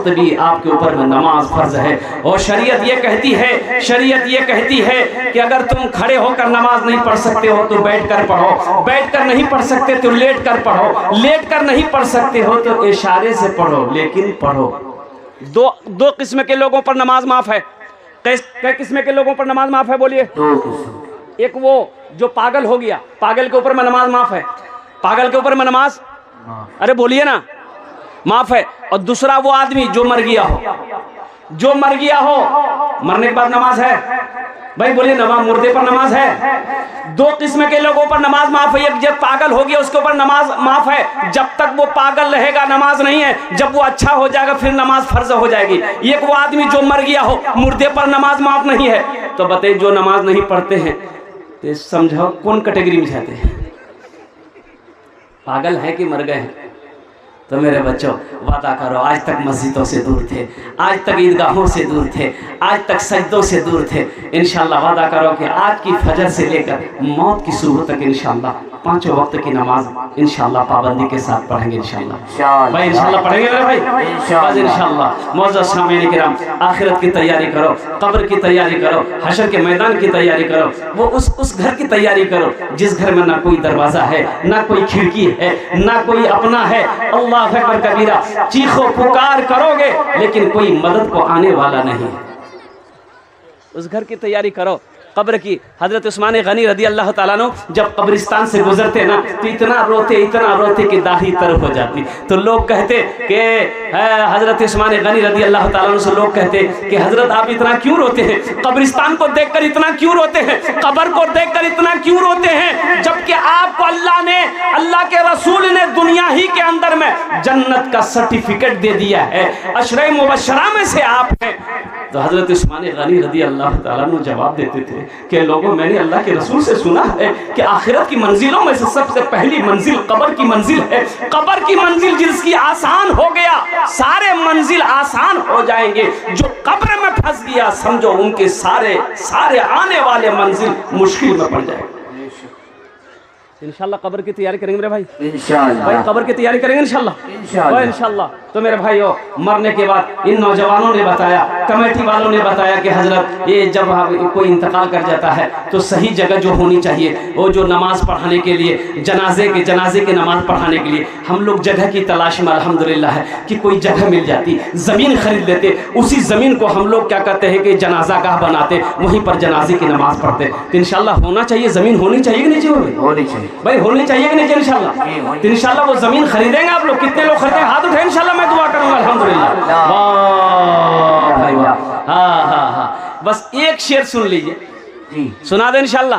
وقت بھی آپ کے اوپر میں نماز فرض ہے. اور شریعت یہ کہتی ہے کہ اگر تم کھڑے ہو کر نماز نہیں پڑھ سکتے ہو تو بیٹھ کر پڑھو, بیٹھ کر نہیں پڑھ سکتے تو لیٹ کر پڑھو, لیٹ کر نہیں پڑھ سکتے ہو تو اشارے سے پڑھو, لیکن پڑھو. دو قسم کے لوگوں پر نماز معاف ہے. کئی قسم کے لوگوں پر نماز معاف ہے بولیے؟ ایک وہ جو پاگل ہو گیا, پاگل کے اوپر میں نماز معاف ہے, پاگل کے اوپر میں نماز, ارے بولیے نا, معاف ہے. اور دوسرا وہ آدمی جو مر گیا ہو, مرنے کے بعد نماز ہے بھائی, بولیے نماز, مردے پر نماز ہے. دو قسم کے لوگوں پر نماز معاف ہے. ایک جب پاگل ہو گیا اس کے اوپر نماز معاف ہے, جب تک وہ پاگل رہے گا نماز نہیں ہے, جب وہ اچھا ہو جائے گا پھر نماز فرض ہو جائے گی. ایک وہ آدمی جو مر گیا ہو, مردے پر نماز معاف نہیں ہے. تو بتائیے جو نماز نہیں پڑھتے ہیں تو سمجھو کون کیٹیگری میں جاتے ہیں؟ پاگل ہے کہ مر گئے ہیں؟ تو میرے بچوں وعدہ کرو, آج تک مسجدوں سے دور تھے, آج تک عیدگاہوں سے دور تھے, آج تک سجدوں سے دور تھے, انشاءاللہ وعدہ کرو کہ آج کی فجر سے لے کر موت کی صبح تک انشاءاللہ 5 وقت کی نماز انشاءاللہ پابندی کے ساتھ پڑھیں گے انشاءاللہ. بھائی انشاءاللہ پڑھیں گے میرے بھائی, بس انشاءاللہ. معزز سامعین کرام, آخرت کی تیاری کرو, قبر کی تیاری کرو, حشر کے میدان کی تیاری کرو, وہ اس گھر کی تیاری کرو جس گھر میں نہ کوئی دروازہ ہے, نہ کوئی کھڑکی ہے, نہ کوئی اپنا ہے. اللہ اکبر کبیرہ, چیخو پکار کرو گے لیکن کوئی مدد کو آنے والا نہیں. اس گھر کی تیاری کرو, قبر کی. حضرت عثمان غنی رضی اللہ تعالیٰ عنہ جب قبرستان سے گزرتے نا تو اتنا روتے کہ داڑھی تر ہو جاتی. تو لوگ کہتے کہ حضرت عثمان غنی رضی اللہ تعالیٰ عنہ سے لوگ کہتے کہ حضرت آپ اتنا کیوں روتے ہیں, قبرستان کو دیکھ کر اتنا کیوں روتے ہیں, قبر کو دیکھ کر اتنا کیوں روتے ہیں, جبکہ آپ کو اللہ کے رسول نے دنیا ہی کے اندر میں جنت کا سرٹیفکیٹ دے دیا ہے, عشرہ مبشرہ میں سے آپ ہیں. تو حضرت عثمان غنی رضی اللہ تعالیٰ عنہ جواب دیتے تھے کہ لوگوں, میں نے اللہ کے رسول سے سنا ہے کہ آخرت کی منزلوں میں سے سب سے پہلی منزل قبر کی منزل ہے. قبر کی منزل جس کی آسان ہو گیا سارے منزل آسان ہو جائیں گے, جو قبر میں پھنس گیا سمجھو ان کے سارے آنے والے منزل مشکل میں پڑ جائیں گے. انشاءاللہ قبر کی تیاری کریں گے میرے بھائی, انشاءاللہ بھائی قبر کی تیاری کریں گے انشاءاللہ, انشاءاللہ. تو میرے بھائیو, مرنے کے بعد ان نوجوانوں نے بتایا, کمیٹی والوں نے بتایا کہ حضرت یہ جب کوئی انتقال کر جاتا ہے تو صحیح جگہ جو ہونی چاہیے, وہ جو نماز پڑھانے کے لیے, جنازے کے نماز پڑھانے کے لیے ہم لوگ جگہ کی تلاش میں الحمدللہ ہے کہ کوئی جگہ مل جاتی, زمین خرید لیتے, اسی زمین کو ہم لوگ کیا کہتے ہیں کہ جنازہ گاہ بناتے, وہیں پر جنازے کی نماز پڑھتے. تو انشاءاللہ ہونا چاہیے, زمین ہونی چاہیے کہ نہیں چاہیے؟ ہونی چاہیے بھائی, ہونی چاہیے کہ نہیں چاہیے انشاءاللہ. تو انشاءاللہ وہ زمین خریدیں گے آپ لوگ, کتنے لوگ خریدیں, ہاتھ اٹھائیں انشاءاللہ, میں دعا کروں گا الحمدللہ. واہ بھائی واہ, ہاں بس ایک شعر سن لیجئے, سنا دیں انشاءاللہ.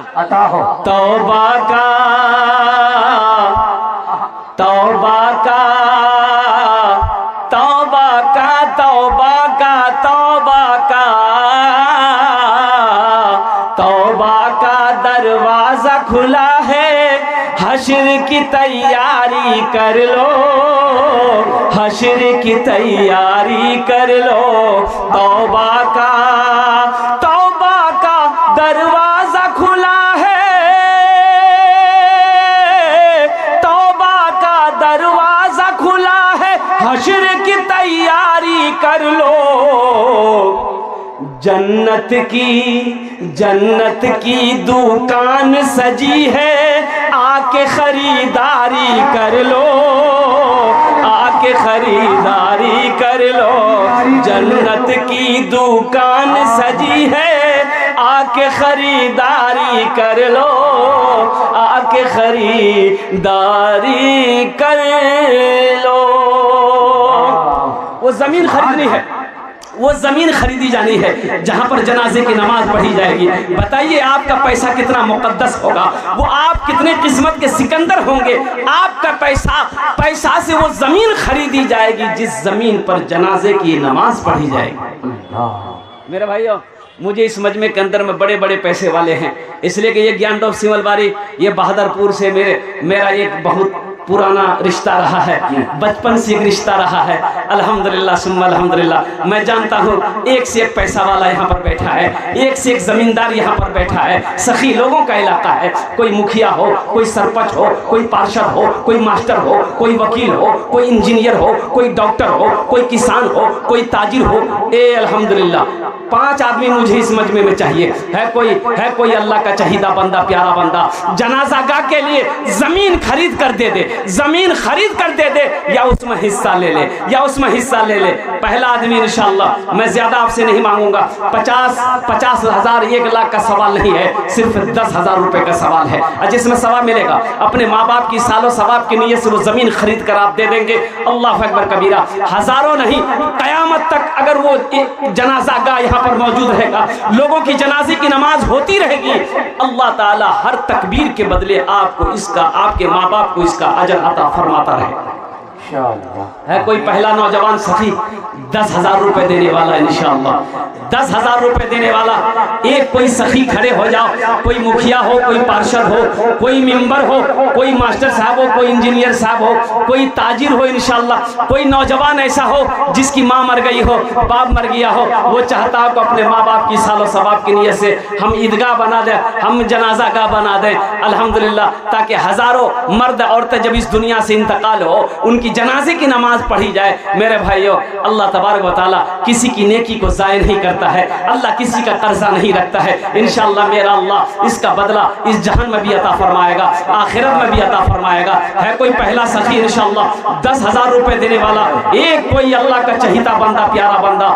توبہ کا توبہ کا توبہ کا توبہ کا توبہ کا توبہ کا دروازہ کھلا ہے, حشر کی تیاری کر لو, حشر کی تیاری کر لو. توبہ کا دروازہ کھلا ہے, توبہ کا دروازہ کھلا ہے, حشر کی تیاری کر لو. جنت کی دکان سجی ہے, آ کے خریداری کر لو, آ کے خریداری کر لو. جنت کی دکان سجی ہے, آ کے خریداری کر لو, آ کے خریداری کر لو. وہ زمین خریدنی ہے, وہ زمین خریدی جانی ہے جہاں پر جنازے کی نماز پڑھی جائے گی. بتائیے آپ کا پیسہ کتنا مقدس ہوگا, وہ آپ کتنے قسمت کے سکندر ہوں گے. آپ کا پیسہ سے وہ زمین خریدی جائے گی جس زمین پر جنازے کی نماز پڑھی جائے گی. میرے بھائیو, مجھے اس مجمع کے اندر میں بڑے بڑے پیسے والے ہیں, اس لیے کہ یہ گیان ڈوب سیمل باری, یہ بہادر پور سے میرا ایک بہت पुराना रिश्ता रहा है, बचपन से एक रिश्ता रहा है। अल्हम्दुलिल्लाह सुम्मा अल्हम्दुलिल्लाह। मैं जानता हूँ एक से एक पैसा वाला यहाँ पर बैठा है, एक से एक जमींदार यहाँ पर बैठा है। सखी लोगों का इलाका है, कोई मुखिया हो, कोई सरपंच हो, कोई पार्षद हो, कोई मास्टर हो, कोई वकील हो, कोई इंजीनियर हो, कोई डॉक्टर हो, कोई किसान हो, कोई ताजिर हो। अल्हम्दुलिल्लाह 5 आदमी मुझे इस मजमे में चाहिए। है कोई अल्लाह का चहीदा बंदा, प्यारा बंदा, जनाजा गाह के लिए जमीन खरीद कर दे दे, जमीन खरीद कर दे दे, या उसमें हिस्सा ले ले, या उसमें हिस्सा ले ले। पहला आदमी इंशाअल्लाह, मैं ज्यादा आपसे नहीं मांगूंगा, 50,000 1 लाख का सवाल नहीं है, सिर्फ 10,000 रुपए का सवाल है। और जिसमें सवाब मिलेगा अपने माँ बाप की सालों सवाब की नीयत से वो जमीन खरीद कर आप दे देंगे। अल्लाह अकबर कबीरा। हजारों नहीं, कयामत तक अगर वो जनाजा गाह यहाँ पर मौजूद रहेगा, लोगों की जनाजे की नमाज होती रहेगी, अल्लाह ताला हर तकबीर के बदले आपको इसका, आपके माँ बाप को इसका अजर अता फरमाता रहे। है कोई पहला नौजवान सखी 10,000 रुपए देने वाला इंशाअल्लाह, 10,000 रुपए देने वाला। एक कोई सखी खड़े हो जाओ, कोई मुखिया हो, कोई पार्षद हो, कोई मेंबर हो, कोई मास्टर साहब हो, कोई इंजीनियर साहब हो, कोई ताजिर हो इंशाअल्लाह। कोई नौजवान ऐसा हो जिसकी माँ मर गई हो, बाप मर गया हो, वो चाहता हो कि अपने माँ बाप की सालों सवाब की नीयत से हम ईदगाह बना दें, हम जनाजा गाह बना दें अल्हम्दुलिल्लाह, ताकि हजारों मर्द औरतें जब इस दुनिया से इंतकाल हो उनकी जनाजे की नमाज पढ़ी जाए। मेरे भाइयों, अल्लाह तबारक व तआला किसी की नेकी को ज़ाय नहीं करता है, अल्लाह किसी का कर्जा नहीं रखता है। इंशाअल्लाह मेरा अल्लाह इसका बदला इस जहान में भी अता फरमाएगा, आखिरत में भी अता फरमाएगा। है कोई पहला सखी इंशाअल्लाह 10,000 रुपए देने वाला, एक कोई अल्लाह का चहीता बंदा, प्यारा बंदा।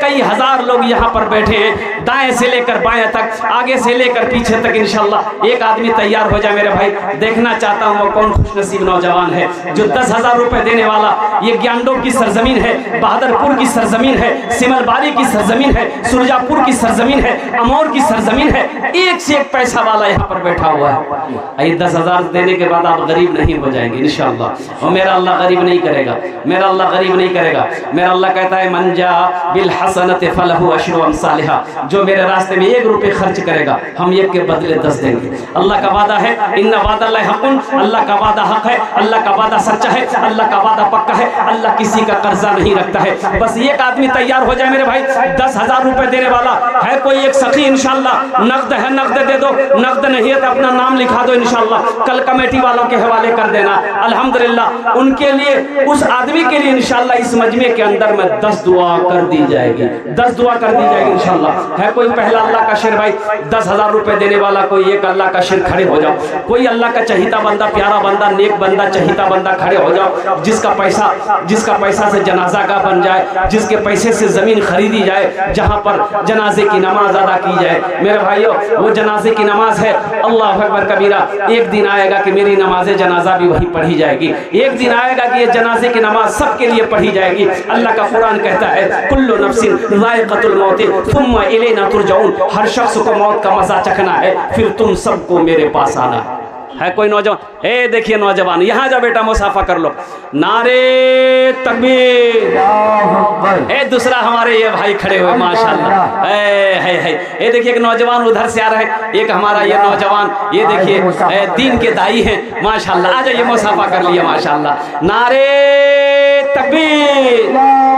कई हजार लोग यहाँ पर बैठे हैं, दाएं से लेकर बाएं तक, आगे से लेकर पीछे तक। इंशाअल्लाह एक आदमी तैयार हो जाए मेरे भाई, देखना चाहता हूँ वो कौन खुशनसीब नौजवान है जो 10,000 रुपए देने वाला। ये ज्ञानडोब की सरजमीन है, बहादुरपुर की सरजमीन है, सिमलबारी की सरजमीन है, सुरजापुर की सरजमीन है, अमौर की सरजमीन है। एक से एक पैसा वाला यहाँ पर बैठा हुआ है। ये 10,000 देने के बाद आप गरीब नहीं हो जाएंगे इंशाअल्लाह। और मेरा अल्लाह गरीब नहीं करेगा, मेरा अल्लाह गरीब नहीं करेगा। मेरा अल्लाह कहता है मन जा बिल हसनत फलहु अशरु अमसालिहा, जो मेरे रास्ते में 1 रुपये खर्च करेगा हम 1 के बदले 10 देंगे। अल्लाह का वादा है, इन्ना वादल्लाहि हक़्क़ुन, अल्लाह का वादा हक है, अल्लाह का वादा सच्चा है, अल्लाह का वादा पक्का है, अल्लाह किसी का कर्जा नहीं रखता है। बस एक आदमी तैयार हो जाए मेरे भाई, 10,000 रुपए देने वाला है। कोई एक सखी इंशाअल्लाह, नकद है नकद दे दो, नकद नहीं है तो अपना नाम लिखा दो इंशाअल्लाह, कल कमेटी वालों के हवाले कर देना। अल्हम्दुलिल्लाह उनके लिए, उस आदमी के लिए इंशाअल्लाह इस मजमे के अंदर में 10 दुआ कर दी जाएगी, 10 दुआ कर दी जाएगी इंशाअल्लाह। है कोई पहला अल्लाह का शेर भाई 10,000 रुपए देने वाला, कोई एक अल्लाह का शेर खड़े हो जाओ। कोई अल्लाह का चहीता बंदा, प्यारा बंदा, नेक बंदा, चहीता बंदा खड़े हो जाओ, जिसका पैसा से जनाजा का बन जाए, जिसके पैसे से जमीन खरीदी जाए, जहां पर जनाजे की नमाज अदा की जाए। मेरे भाइयों वो जनाजे की नमाज है, अल्लाह अकबर कबीरा। एक दिन आएगा कि मेरी नमाज जनाजा भी वही पढ़ी जाएगी, एक दिन आएगा कि ये जनाजे की नमाज सबके लिए पढ़ी जाएगी। अल्लाह का कुरान कहता है कुल्लु नफ्सिन ज़ाइक़तुल मौत सुम्मा इलैना तुरजाऊन, हर शख्स को मौत का मजा चखना है, फिर तुम सबको मेरे पास आना है। कोई नौजवान, देखिए नौजवान यहाँ जा बेटा, मुसाफा कर लो, नारे तकबीर। दूसरा हमारे ये भाई खड़े हुए माशाल्लाह, है देखिए एक नौजवान उधर से आ रहा है, एक हमारा ये नौजवान, ये देखिए दीन के दाई हैं माशाल्लाह। आ जाइए, मुसाफा कर लिया माशाल्लाह, नारे तकबीर।